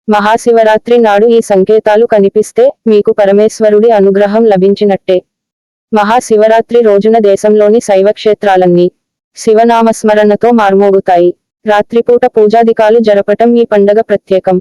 మహాశివరాత్రి నాడు ఈ సంకేతాలు కనిపిస్తే మీకు పరమేశ్వరుడి అనుగ్రహం లభించినట్టే. మహాశివరాత్రి రోజున దేశంలోని శైవక్షేత్రాలన్నీ శివనామస్మరణతో మార్మోగుతాయి. రాత్రిపూట పూజాదికాలు జరపటం ఈ పండగ ప్రత్యేకం.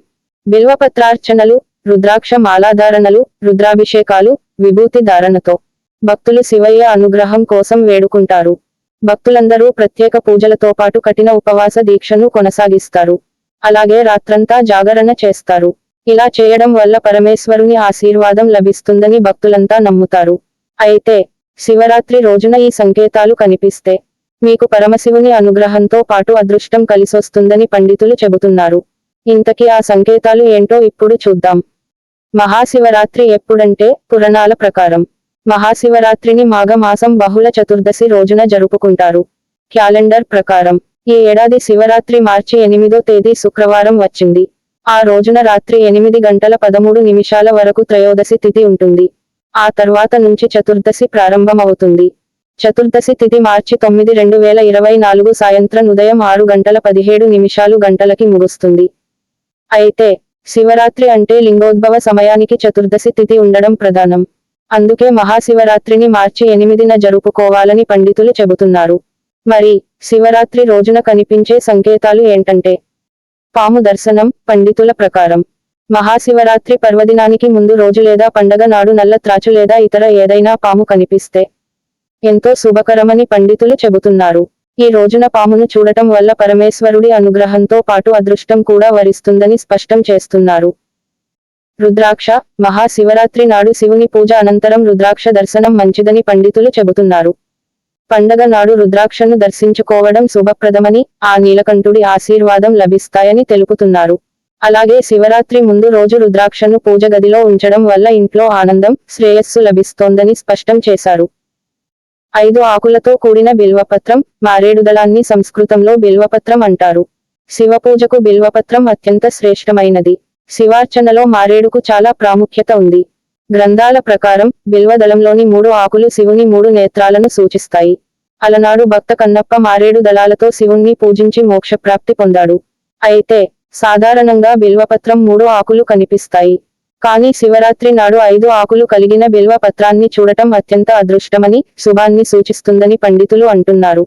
బిల్వపత్రార్చనలు, రుద్రాక్ష మాలాధారణలు, రుద్రాభిషేకాలు, విభూతి ధారణతో భక్తులు శివయ్య అనుగ్రహం కోసం వేడుకుంటారు. భక్తులందరూ ప్రత్యేక పూజలతో పాటు కఠిన ఉపవాస దీక్షను కొనసాగిస్తారు. అలాగే రాత్రంతా జాగరణ చేస్తారు. ఇలా చేయడం వల్ల పరమేశ్వరుని ఆశీర్వాదం లభిస్తుందని భక్తులంతా నమ్ముతారు. అయితే శివరాత్రి రోజున ఈ సంకేతాలు కనిపిస్తే మీకు పరమశివుని అనుగ్రహంతో పాటు అదృష్టం కలిసొస్తుందని పండితులు చెబుతున్నారు. ఇంతకీ ఆ సంకేతాలు ఏంటో ఇప్పుడు చూద్దాం. మహాశివరాత్రి ఎప్పుడంటే పురాణాల ప్రకారం మహాశివరాత్రిని మాఘమాసం బహుళ చతుర్దశి రోజున జరుపుకుంటారు. క్యాలెండర్ ప్రకారం ఈ ఏడాది శివరాత్రి మార్చి 8వ తేదీ శుక్రవారం వచ్చింది. ఆ రోజున రాత్రి 8:13 వరకు త్రయోదశి తిథి ఉంటుంది. ఆ తర్వాత నుంచి చతుర్దశి ప్రారంభమవుతుంది. చతుర్దశి తిథి మార్చి 9, 2024 సాయంత్రం ఉదయం 6:17 ముగుస్తుంది. అయితే శివరాత్రి అంటే లింగోద్భవ సమయానికి చతుర్దశి తిథి ఉండడం ప్రధానం. అందుకే మహాశివరాత్రిని మార్చి 8న జరుపుకోవాలని పండితులు చెబుతున్నారు. మరి శివరాత్రి రోజున కనిపించే సంకేతాలు ఏంటంటే పాము దర్శనం. పండితుల ప్రకారం మహాశివరాత్రి పర్వదినానికి ముందు రోజు లేదా పండగ నాడు నల్ల త్రాచు లేదా ఇతర ఏదైనా పాము కనిపిస్తే ఎంతో శుభకరమని పండితులు చెబుతున్నారు. ఈ రోజున పామును చూడటం వల్ల పరమేశ్వరుడి అనుగ్రహంతో పాటు అదృష్టం కూడా వరిస్తుందని స్పష్టం చేస్తున్నారు. రుద్రాక్ష. మహాశివరాత్రి నాడు శివుని పూజ అనంతరం రుద్రాక్ష దర్శనం మంచిదని పండితులు చెబుతున్నారు. పండగ నాడు రుద్రాక్షను దర్శించుకోవడం శుభప్రదమని, ఆ నీలకంఠుడి ఆశీర్వాదం లభిస్తాయని తెలుపుతున్నారు. అలాగే శివరాత్రి ముందు రోజు రుద్రాక్షను పూజ గదిలో ఉంచడం వల్ల ఇంట్లో ఆనందం, శ్రేయస్సు లభిస్తోందని స్పష్టం చేశారు. 5 ఆకులతో కూడిన బిల్వపత్రం. మారేడుదళాన్ని సంస్కృతంలో బిల్వపత్రం అంటారు. శివపూజకు బిల్వపత్రం అత్యంత శ్రేష్టమైనది. శివార్చనలో మారేడుకు చాలా ప్రాముఖ్యత ఉంది. గ్రంథాల ప్రకారం బిల్వదళంలోని 3 ఆకులు శివుని 3 నేత్రాలను సూచిస్తాయి. అలనాడు భక్త కన్నప్ప మారేడు దళాలతో శివుణ్ణి పూజించి మోక్షప్రాప్తి పొందాడు. అయితే సాధారణంగా బిల్వపత్రం 3 ఆకులు కనిపిస్తాయి. కానీ శివరాత్రి నాడు 5 ఆకులు కలిగిన బిల్వ పత్రాన్ని చూడటం అత్యంత అదృష్టమని, శుభాన్ని సూచిస్తుందని పండితులు అంటున్నారు.